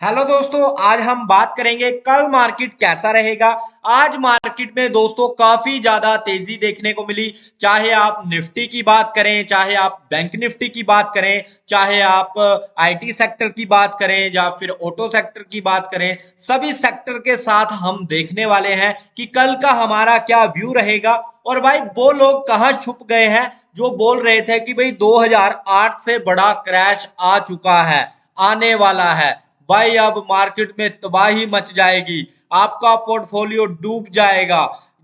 Hello दोस्तों, आज हम बात करेंगे कल मार्केट कैसा रहेगा। आज मार्केट में दोस्तों काफी ज्यादा तेजी देखने को मिली। चाहे आप निफ्टी की बात करें, चाहे आप बैंक निफ्टी की बात करें, चाहे आप आईटी सेक्टर की बात करें या फिर ऑटो सेक्टर की बात करें, सभी सेक्टर के साथ हम देखने वाले हैं कि कल का हमारा क्या व्यू रहेगा। और भाई वो लोग कहाँ छुप गए हैं जो बोल रहे थे कि भाई 2008 से बड़ा क्रैश आ चुका है, आने वाला है। भाई अब मार्केट में तबाही मच जाएगी, आपका पोर्टफोलियो डूब जाएगा,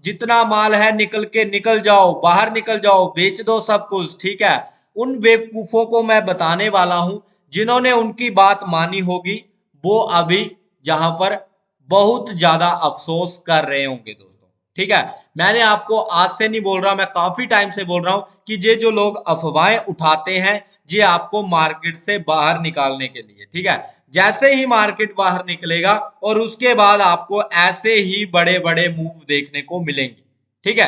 जितना माल है निकल के निकल जाओ, बाहर निकल जाओ, बेच दो सब कुछ। ठीक है, उन बेवकूफों को मैं बताने वाला हूं जिन्होंने उनकी बात मानी होगी, वो अभी जहां पर बहुत ज्यादा अफसोस कर रहे होंगे दोस्तों। ठीक है, मैंने आपको आज से नहीं बोल रहा, मैं काफी टाइम से बोल रहा हूं कि ये जो लोग अफवाहें उठाते हैं ये आपको मार्केट से बाहर निकालने के लिए। ठीक है, जैसे ही मार्केट बाहर निकलेगा और उसके बाद आपको ऐसे ही बड़े बड़े मूव देखने को मिलेंगे। ठीक है,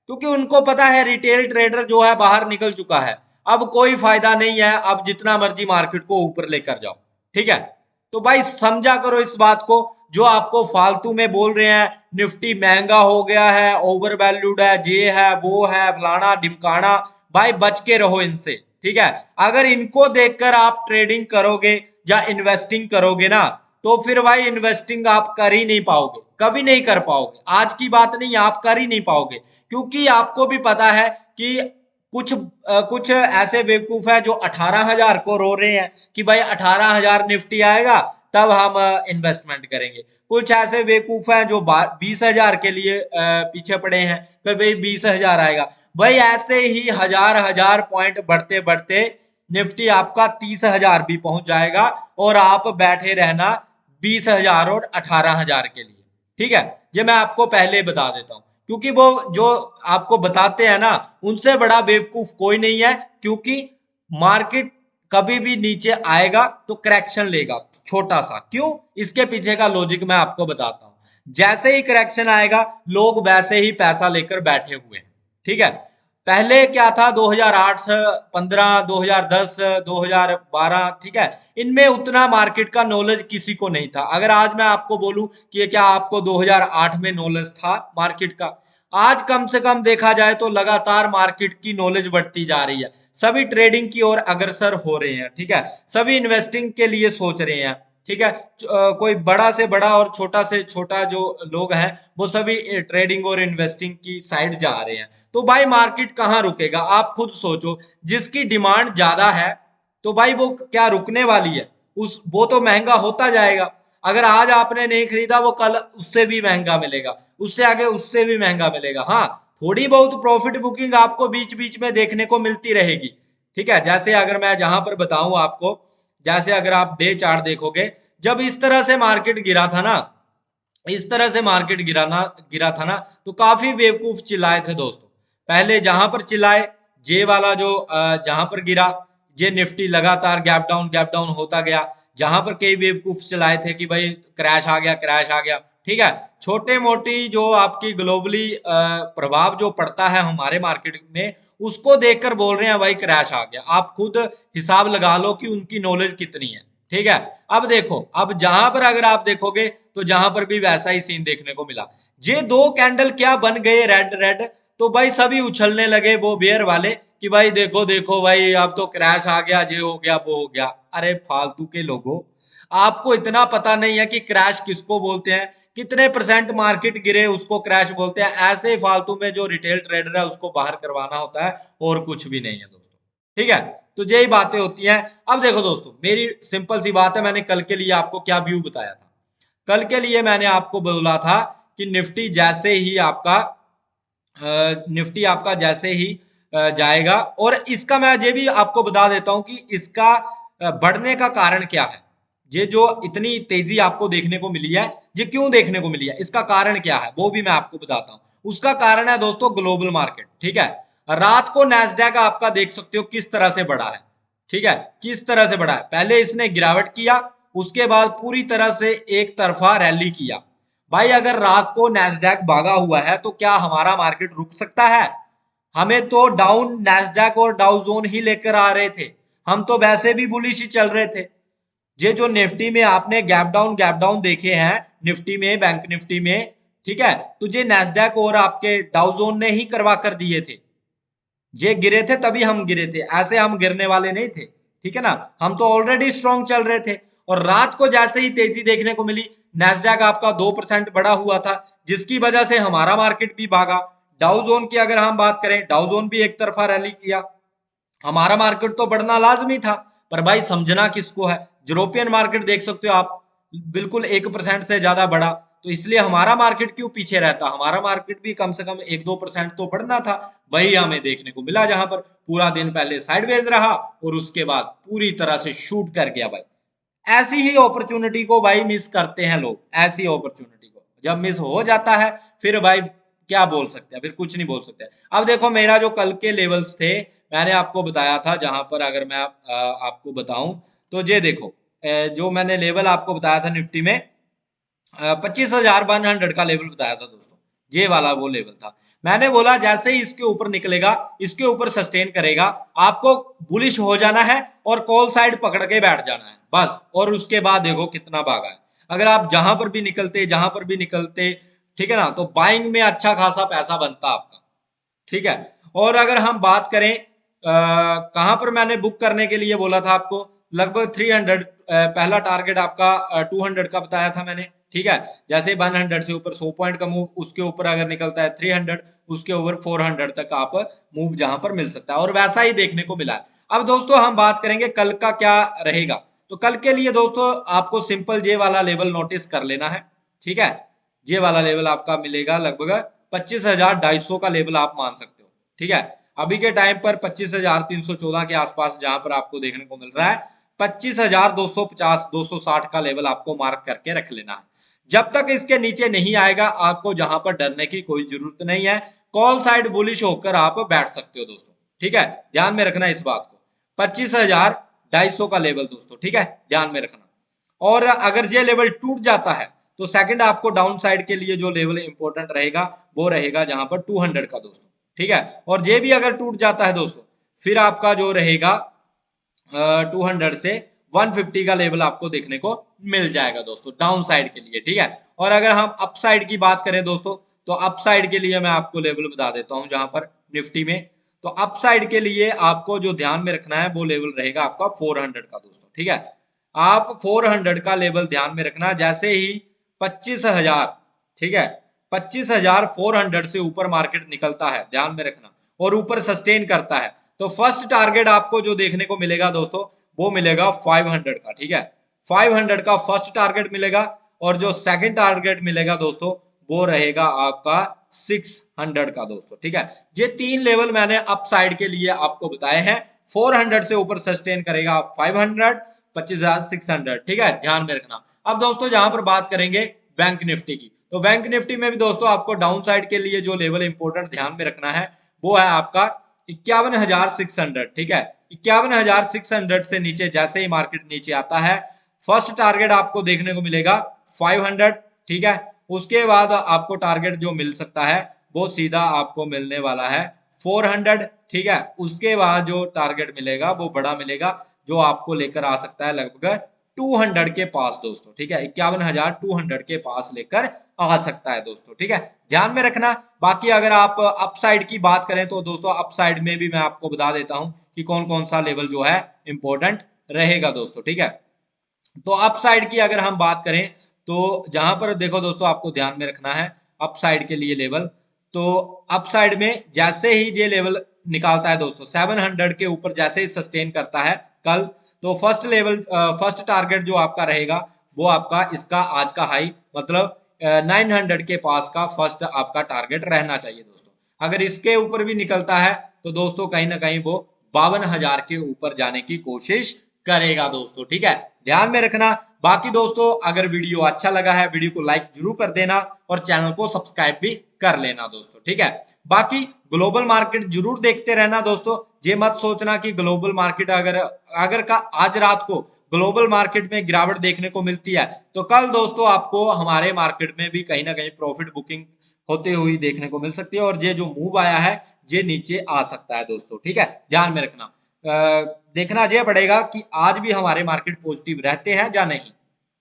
क्योंकि उनको पता है रिटेल ट्रेडर जो है बाहर निकल चुका है, अब कोई फायदा नहीं है, अब जितना मर्जी मार्केट को ऊपर लेकर जाओ। ठीक है, तो भाई समझा करो इस बात को। जो आपको फालतू में बोल रहे हैं निफ्टी महंगा हो गया है, ओवर वैल्यूड है, ये है वो है, फलाना ढिमकाना, भाई बच के रहो इनसे। ठीक है, अगर इनको देखकर आप ट्रेडिंग करोगे या इन्वेस्टिंग करोगे ना, तो फिर भाई इन्वेस्टिंग आप कर ही नहीं पाओगे, कभी नहीं कर पाओगे। आज की बात नहीं, आप कर ही नहीं पाओगे, क्योंकि आपको भी पता है कि कुछ ऐसे बेवकूफ है जो 18,000 को रो रहे हैं कि भाई 18,000 निफ्टी आएगा तब हम इन्वेस्टमेंट करेंगे। कुछ ऐसे बेवकूफ हैं जो 20,000 के लिए पीछे पड़े हैं कि भाई 20,000 आएगा। भाई ऐसे ही हजार हजार पॉइंट बढ़ते बढ़ते निफ्टी आपका 30,000 भी पहुंच जाएगा और आप बैठे रहना 20,000 और 18,000 के लिए। ठीक है, ये मैं आपको पहले बता देता हूं, क्योंकि वो जो आपको बताते हैं ना, उनसे बड़ा बेवकूफ कोई नहीं है। क्योंकि मार्केट कभी भी नीचे आएगा तो करेक्शन लेगा छोटा सा। क्यों? इसके पीछे का लॉजिक मैं आपको बताता हूं। जैसे ही करेक्शन आएगा लोग वैसे ही पैसा लेकर बैठे हुए हैं। ठीक है, पहले क्या था, 2008 से 15, 2010, 2012, ठीक है, इनमें उतना मार्केट का नॉलेज किसी को नहीं था। अगर आज मैं आपको बोलूं कि क्या आपको 2008 में नॉलेज था मार्केट का, आज कम से कम देखा जाए तो लगातार मार्केट की नॉलेज बढ़ती जा रही है, सभी ट्रेडिंग की ओर अग्रसर हो रहे हैं। ठीक है, सभी इन्वेस्टिंग के लिए सोच रहे हैं। ठीक है, कोई बड़ा से बड़ा और छोटा से छोटा जो लोग हैं वो सभी ट्रेडिंग और इन्वेस्टिंग की साइड जा रहे हैं। तो भाई मार्केट कहाँ रुकेगा, आप खुद सोचो। जिसकी डिमांड ज्यादा है तो भाई वो क्या रुकने वाली है, उस वो तो महंगा होता जाएगा। अगर आज आपने नहीं खरीदा वो कल उससे भी महंगा मिलेगा, उससे आगे उससे भी महंगा मिलेगा। हाँ, थोड़ी बहुत प्रॉफिट बुकिंग आपको बीच बीच में देखने को मिलती रहेगी। ठीक है, जैसे अगर मैं जहां पर बताऊं आपको, जैसे अगर आप डे चार्ट देखोगे, जब इस तरह से मार्केट गिरा था ना, इस तरह से मार्केट गिरा था ना, तो काफी बेवकूफ चिल्लाए थे दोस्तों। पहले जहां पर चिल्लाए, जे वाला जो जहां पर गिरा, जे निफ्टी लगातार गैप डाउन होता गया। जहां पर कई बेवकूफ चिल्लाए थे कि भाई क्रैश आ गया, क्रैश आ गया। ठीक है, छोटे मोटी जो आपकी ग्लोबली प्रभाव जो पड़ता है हमारे मार्केट में, उसको देखकर बोल रहे हैं भाई क्रैश आ गया। आप खुद हिसाब लगा लो कि उनकी नॉलेज कितनी है। ठीक है, अब देखो, अब जहां पर अगर आप देखोगे तो जहां पर भी वैसा ही सीन देखने को मिला। ये दो कैंडल क्या बन गए, रेड रेड, तो भाई सभी उछलने लगे वो बेयर वाले कि भाई देखो देखो भाई अब तो क्रैश आ गया, ये हो गया वो हो गया। अरे फालतू के लोगों, आपको इतना पता नहीं है कि क्रैश किसको बोलते हैं, कितने परसेंट मार्केट गिरे उसको क्रैश बोलते हैं। ऐसे फालतू में जो रिटेल ट्रेडर है उसको बाहर करवाना होता है, और कुछ भी नहीं है दोस्तों। ठीक है, तो यही बातें होती हैं। अब देखो दोस्तों, मेरी सिंपल सी बात है, मैंने कल के लिए आपको क्या व्यू बताया था। कल के लिए मैंने आपको बोला था कि निफ्टी जैसे ही आपका निफ्टी आपका जैसे ही जाएगा, और इसका मैं ये भी आपको बता देता हूं कि इसका बढ़ने का कारण क्या है। ये जो इतनी तेजी आपको देखने को मिली है, ये क्यों देखने को मिली है, इसका कारण क्या है वो भी मैं आपको बताता हूं। उसका कारण है दोस्तों ग्लोबल मार्केट। ठीक है, रात को नैस्डैक आपका देख सकते हो किस तरह से बढ़ा है। ठीक है, किस तरह से बढ़ा है, पहले इसने गिरावट किया, उसके बाद पूरी तरह से एक तरफा रैली किया। भाई अगर रात को नैस्डैक भागा हुआ है तो क्या हमारा मार्केट रुक सकता है? हमें तो डाउन नैस्डैक और डाउ जोन ही लेकर आ रहे थे, हम तो वैसे भी बुलिश ही चल रहे थे। ये जो निफ्टी में आपने गैप डाउन देखे हैं, निफ्टी में, बैंक निफ्टी में, ठीक है, तो ये नैस्डैक और आपके डाउ जोन ने ही करवा कर दिए थे। ये गिरे थे तभी हम गिरे थे, ऐसे हम गिरने वाले नहीं थे, ठीक है ना। हम तो ऑलरेडी स्ट्रॉन्ग चल रहे थे। और रात को जैसे ही तेजी देखने को मिली, नैस्डैक आपका 2% बढ़ा हुआ था, जिसकी वजह से हमारा मार्केट भी भागा। डाउ जोन की अगर हम बात करें, डाउ जोन भी एक तरफा रैली किया, हमारा मार्केट तो बढ़ना लाजमी था, पर भाई समझना किसको है। यूरोपियन मार्केट देख सकते हो आप, बिल्कुल 1% से ज्यादा बढ़ा, तो इसलिए हमारा मार्केट क्यों पीछे रहता, हमारा मार्केट भी कम से कम 1-2% तो बढ़ना था। वही हमें देखने को मिला, जहां पर पूरा दिन पहले साइडवेज रहा और उसके बाद पूरी तरह से शूट कर गया भाई। ऐसी ही अपॉर्चुनिटी को भाई मिस करते हैं लोग, ऐसी अपॉर्चुनिटी को जब मिस हो जाता है, फिर भाई क्या बोल सकते हैं, फिर कुछ नहीं बोल सकते। अब देखो मेरा जो कल के लेवल्स थे, मैंने आपको बताया था, जहां पर अगर मैं आपको बताऊं, तो ये देखो, जो मैंने लेवल आपको बताया था निफ्टी में, 25,100 का लेवल बताया था दोस्तों, ये वाला वो लेवल था। मैंने बोला जैसे ही इसके ऊपर निकलेगा, इसके ऊपर सस्टेन करेगा, आपको बुलिश हो जाना है और कॉल साइड पकड़ के बैठ जाना है बस। और उसके बाद देखो कितना भागा है। अगर आप जहां पर भी निकलते, जहां पर भी निकलते, ठीक है ना, तो बाइंग में अच्छा खासा पैसा बनता आपका, ठीक है। और अगर हम बात करें कहां पर मैंने बुक करने के लिए बोला था आपको, लगभग 300, पहला टारगेट आपका 200 का बताया था मैंने, ठीक है। जैसे 100 से ऊपर 100 पॉइंट का मूव, उसके ऊपर अगर निकलता है 300, उसके ऊपर 400 तक आप मूव जहां पर मिल सकता है, और वैसा ही देखने को मिला है। अब दोस्तों हम बात करेंगे कल का क्या रहेगा। तो कल के लिए दोस्तों आपको सिंपल ये वाला लेवल नोटिस कर लेना है, ठीक है। ये वाला लेवल आपका मिलेगा लगभग 25,250 का लेवल आप मान सकते हो, ठीक है। अभी के टाइम पर 25,314 के आसपास जहां पर आपको देखने को मिल रहा है, 25,250 260 का लेवल आपको मार्क करके रख लेना है। जब तक इसके नीचे नहीं आएगा, आपको जहां पर डरने की कोई जरूरत नहीं है। कॉल साइड बुलिश होकर आप बैठ सकते हो दोस्तों, ठीक है। ध्यान में रखना इस बात को, 25,250 का लेवल दोस्तों, ठीक है, ध्यान में रखना। और अगर ये लेवल टूट जाता है, तो सेकंड आपको डाउन साइड के लिए जो लेवल इंपॉर्टेंट रहेगा, वो रहेगा जहां पर 200 का दोस्तों, ठीक है। और ये भी अगर टूट जाता है दोस्तों, फिर आपका जो रहेगा 200 से 150 का लेवल आपको देखने को मिल जाएगा दोस्तों, डाउन साइड के लिए, ठीक है। और अगर हम अप साइड की बात करें दोस्तों, तो अप साइड के लिए मैं आपको लेवल बता देता हूं, जहां पर निफ्टी में, तो अप साइड के लिए आपको जो ध्यान में रखना है, वो लेवल रहेगा आपका 400 का दोस्तों, ठीक है। आप 400 का लेवल ध्यान में रखना, जैसे ही 25,000, ठीक है, 25,400 से ऊपर मार्केट निकलता है, ध्यान में रखना, और ऊपर सस्टेन करता है, तो फर्स्ट टारगेट आपको जो देखने को मिलेगा दोस्तों, वो मिलेगा 500 का, ठीक है। 500 का फर्स्ट टारगेट मिलेगा, और जो सेकंड टारगेट मिलेगा दोस्तों, वो रहेगा आपका 600 का दोस्तों, ठीक है। ये तीन लेवल मैंने अप साइड के लिए आपको बताए हैं। 400 से ऊपर सस्टेन करेगा 500, 25,600, ठीक है, ध्यान में रखना। अब दोस्तों जहां पर बात करेंगे बैंक निफ्टी की, तो बैंक निफ्टी में भी दोस्तों आपको डाउन साइड के लिए जो लेवल इंपॉर्टेंट ध्यान में रखना है, वो है आपका 51,600, ठीक है। 51,600 से नीचे जैसे ही मार्केट नीचे आता है, फर्स्ट टारगेट आपको देखने को मिलेगा 500, ठीक है। उसके बाद आपको टारगेट जो मिल सकता है, वो सीधा आपको मिलने वाला है 400, ठीक है। उसके बाद जो टारगेट मिलेगा वो बड़ा मिलेगा, जो आपको लेकर आ सकता है लगभग 200 के पास दोस्तों, ठीक है। 51,200 के पास लेकर आ सकता है दोस्तों, ठीक है, ध्यान में रखना। बाकी अगर आप अप साइड की बात करें, तो दोस्तों अप साइड में भी मैं आपको बता देता हूं कि कौन कौन सा लेवल जो है इंपॉर्टेंट रहेगा दोस्तों, ठीक है। तो अप साइड की अगर हम बात करें, तो जहां पर देखो दोस्तों आपको ध्यान में रखना है अप साइड के लिए लेवल, तो अप साइड में जैसे ही ये लेवल निकालता है दोस्तों, 700 के ऊपर जैसे ही सस्टेन करता है कल, तो फर्स्ट लेवल, फर्स्ट टारगेट जो आपका रहेगा, वो आपका इसका आज का हाई, मतलब 900 के पास का फर्स्ट आपका टारगेट रहना चाहिए दोस्तों। अगर इसके ऊपर भी निकलता है, तो दोस्तों कहीं ना कहीं वो 52,000 के ऊपर जाने की कोशिश करेगा दोस्तों, ठीक है, ध्यान में रखना। बाकी दोस्तों अगर वीडियो अच्छा लगा है, वीडियो को लाइक जरूर कर देना, और चैनल को सब्सक्राइब भी कर लेना दोस्तों, ठीक है। बाकी ग्लोबल मार्केट जरूर देखते रहना दोस्तों। ये मत सोचना कि ग्लोबल मार्केट अगर अगर का आज रात को ग्लोबल मार्केट में गिरावट देखने को मिलती है, तो कल दोस्तों आपको हमारे मार्केट में भी कहीं ना कहीं प्रॉफिट बुकिंग होते हुई देखने को मिल सकती है, और ये जो मूव आया है, ये नीचे आ सकता है दोस्तों, ठीक है, ध्यान में रखना। देखना यह पड़ेगा कि आज भी हमारे मार्केट पॉजिटिव रहते हैं या नहीं।